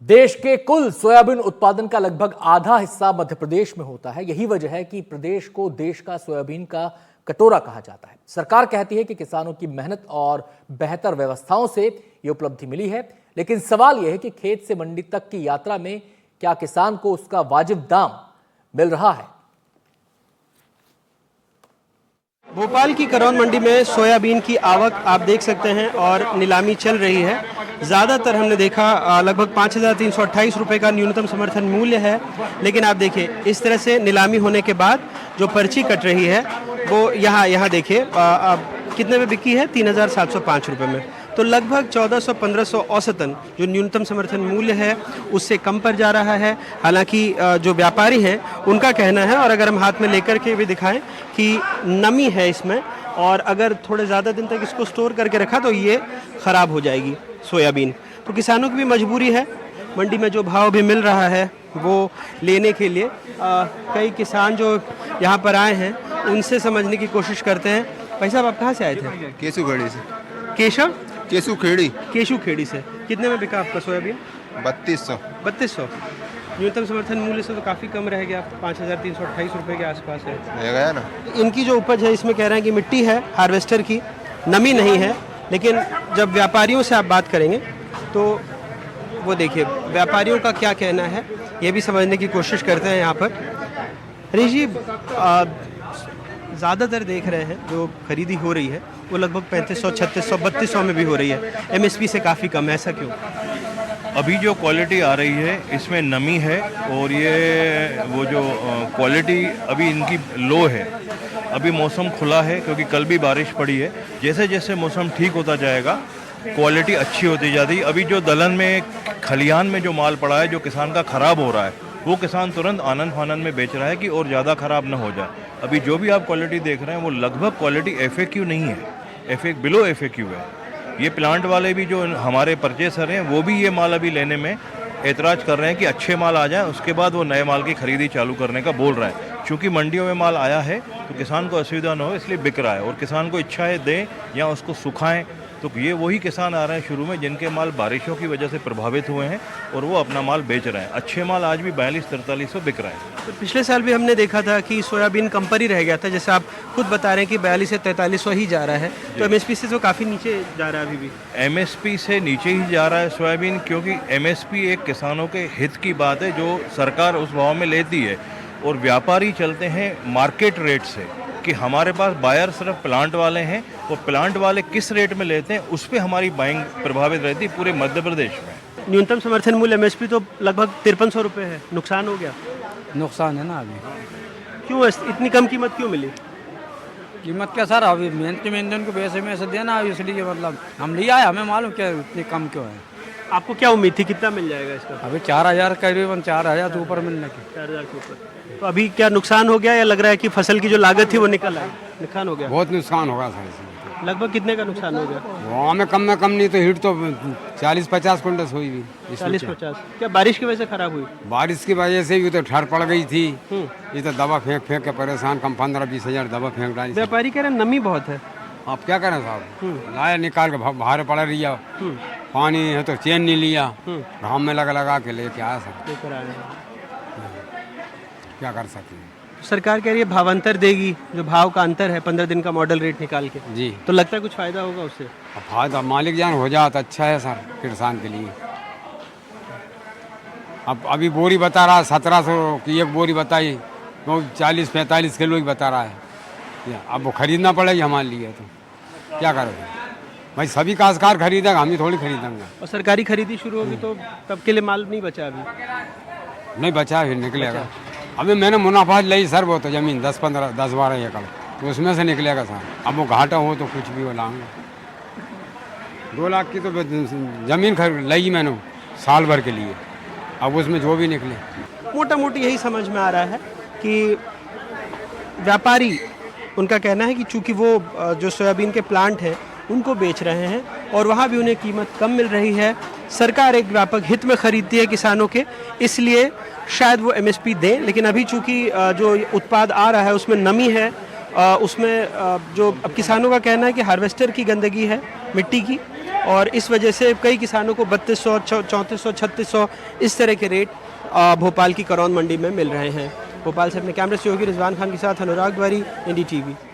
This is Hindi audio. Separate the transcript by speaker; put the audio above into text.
Speaker 1: देश के कुल सोयाबीन उत्पादन का लगभग आधा हिस्सा मध्य प्रदेश में होता है। यही वजह है कि प्रदेश को देश का सोयाबीन का कटोरा कहा जाता है। सरकार कहती है कि किसानों की मेहनत और बेहतर व्यवस्थाओं से ये उपलब्धि मिली है, लेकिन सवाल यह है कि खेत से मंडी तक की यात्रा में क्या किसान को उसका वाजिब दाम मिल रहा है।
Speaker 2: भोपाल की करौन मंडी में सोयाबीन की आवक आप देख सकते हैं और नीलामी चल रही है। ज़्यादातर हमने देखा लगभग 5,328 रुपये का न्यूनतम समर्थन मूल्य है, लेकिन आप देखिए इस तरह से नीलामी होने के बाद जो पर्ची कट रही है वो यहाँ देखिए कितने में बिकी है, 3,705 रुपये में। तो लगभग 1,400-1,500 औसतन जो न्यूनतम समर्थन मूल्य है उससे कम पर जा रहा है। हालांकि जो व्यापारी हैं उनका कहना है, और अगर हम हाथ में लेकर के भी दिखाएं कि नमी है इसमें, और अगर थोड़े ज़्यादा दिन तक इसको स्टोर करके रखा तो ये ख़राब हो जाएगी सोयाबीन। तो किसानों की भी मजबूरी है, मंडी में जो भाव भी मिल रहा है वो लेने के लिए कई किसान जो यहाँ पर आए हैं उनसे समझने की कोशिश करते हैं। भाई साहब, आप कहाँ से आए थे?
Speaker 3: केसुखेड़ी से।
Speaker 2: केशव
Speaker 3: केसुखेड़ी
Speaker 2: से। कितने में बिका आपका सोयाबीन?
Speaker 3: 3200।
Speaker 2: न्यूनतम समर्थन मूल्य से तो काफ़ी कम रह गया, 5,328 रुपये के आसपास है।
Speaker 3: रह गया ना।
Speaker 2: इनकी जो उपज है इसमें कह रहे हैं कि मिट्टी है हार्वेस्टर की, नमी नहीं है। लेकिन जब व्यापारियों से आप बात करेंगे तो वो देखिए व्यापारियों का क्या कहना है, ये भी समझने की कोशिश करते हैं यहाँ पर। हरीश जी, ज़्यादातर देख रहे हैं जो खरीदी हो रही है वो लगभग 3500, 3600, 3200 में भी हो रही है, एमएसपी से काफ़ी कम है, ऐसा क्यों?
Speaker 4: अभी जो क्वालिटी आ रही है इसमें नमी है, और ये वो जो क्वालिटी अभी इनकी लो है। अभी मौसम खुला है क्योंकि कल भी बारिश पड़ी है। जैसे जैसे मौसम ठीक होता जाएगा क्वालिटी अच्छी होती जाती है। अभी जो दलहन में खलिहान में जो माल पड़ा है जो किसान का ख़राब हो रहा है वो किसान तुरंत आनंद फानंद में बेच रहा है कि और ज़्यादा ख़राब ना हो जाए। अभी जो भी आप क्वालिटी देख रहे हैं वो लगभग क्वालिटी FAQ नहीं है, बिलो FAQ है। ये प्लांट वाले भी जो हमारे परचेसर हैं वो भी ये माल अभी लेने में ऐतराज़ कर रहे हैं कि अच्छे माल आ जाएं, उसके बाद वो नए माल की खरीदी चालू करने का बोल रहा है। क्योंकि मंडियों में माल आया है तो किसान को असुविधा न हो इसलिए बिक रहा है, और किसान को इच्छा है दें या उसको सुखाएं। तो ये वही किसान आ रहे हैं शुरू में जिनके माल बारिशों की वजह से प्रभावित हुए हैं और वो अपना माल बेच रहे हैं। अच्छे माल आज भी 42-4300 बिक रहे हैं।
Speaker 2: तो पिछले साल भी हमने देखा था कि सोयाबीन कम पर ही रह गया था, जैसे आप खुद बता रहे हैं कि 42 से 4300 ही जा रहा है, तो एमएसपी से तो काफ़ी नीचे जा रहा है अभी भी।
Speaker 4: MSP से नीचे ही जा रहा है सोयाबीन, क्योंकि MSP एक किसानों के हित की बात है जो सरकार उस भाव में लेती है, और व्यापारी चलते हैं मार्केट रेट से कि हमारे पास बायर सिर्फ प्लांट वाले हैं, वो प्लांट वाले किस रेट में लेते हैं उस पर हमारी बाइंग प्रभावित रहती है पूरे मध्य प्रदेश में।
Speaker 2: न्यूनतम समर्थन मूल्य एमएसपी तो लगभग 5300 रुपये है, नुकसान हो गया?
Speaker 5: नुकसान है ना। अभी
Speaker 2: क्यों इतनी कम कीमत क्यों मिली?
Speaker 5: कीमत क्या सर, अभी मेहनत के ईंधन को पैसे में से देना, इसलिए मतलब हम ले आए, हमें मालूम क्या इतनी कम क्यों है।
Speaker 2: आपको क्या उम्मीद थी, कितना मिल जाएगा इसका?
Speaker 5: अभी 4000, करीबन 4000 से ऊपर मिलने की।
Speaker 2: 4000 के ऊपर। तो अभी क्या नुकसान हो गया, या लग रहा है कि फसल की जो लागत थी वो निकल आई? नुकसान हो गया।
Speaker 6: बहुत नुकसान होगा सर इसमें।
Speaker 2: लगभग कितने का नुकसान हो गया?
Speaker 6: गाँव में कम नहीं तो हिट तो 40-50 क्विंटल हुई भी।
Speaker 2: 40-50। क्या बारिश की वजह से खराब हुई?
Speaker 6: बारिश की वजह से भी तो ठहर पड़ गई थी। ये तो दवा फेंक के परेशान, कम 15-20 हजार दवा फेंक डाली।
Speaker 2: व्यापारी कह रहे हैं नमी बहुत है।
Speaker 6: आप क्या करें साहब, लाया निकाल के बाहर पड़ा रिया, पानी है तो चैन नहीं लिया, घाम में लगा के लेके आया सर।
Speaker 2: लेकर आए हैं।
Speaker 6: क्या कर सकते हैं।
Speaker 2: सरकार कह रही है भावांतर देगी, जो भाव का अंतर है 15 दिन का मॉडल रेट निकाल के।
Speaker 6: जी,
Speaker 2: तो लगता है कुछ फायदा होगा उससे?
Speaker 6: अब फायदा मालिक जान हो जाए तो अच्छा है सर किसान के लिए। अब अभी बोरी बता रहा है 1700 की एक बोरी बताई, वो 40-45 किलो ही बता रहा है। अब वो खरीदना पड़ेगी हमारे लिए, तो क्या करोगे भाई, सभी काश्तकार खरीदेगा, हम ही थोड़ी खरीदेंगे।
Speaker 2: और सरकारी खरीदी शुरू होगी तो तब के लिए माल नहीं बचा अभी?
Speaker 6: नहीं बचा, फिर निकलेगा। अभी मैंने मुनाफा ली सर, वो तो ज़मीन 10-12 एकड़, तो उसमें से निकलेगा सर। अब वो घाटा हो तो कुछ भी वो लाऊंगा। 2 लाख की तो ज़मीन ली मैंने साल भर के लिए, अब उसमें जो भी निकले।
Speaker 2: मोटा मोटी यही समझ में आ रहा है कि व्यापारी, उनका कहना है कि चूंकि वो जो सोयाबीन के प्लांट हैं उनको बेच रहे हैं और वहाँ भी उन्हें कीमत कम मिल रही है। सरकार एक व्यापक हित में खरीदती है किसानों के, इसलिए शायद वो एमएसपी दें। लेकिन अभी चूंकि जो उत्पाद आ रहा है उसमें नमी है, उसमें जो अब किसानों का कहना है कि हार्वेस्टर की गंदगी है मिट्टी की, और इस वजह से कई किसानों को 3200, 3400, 3600 इस तरह के रेट भोपाल की करौंद मंडी में मिल रहे हैं। भोपाल से अपने कैमरे सहयोगी रिजवान खान के साथ अनुराग द्वारी, NDTV।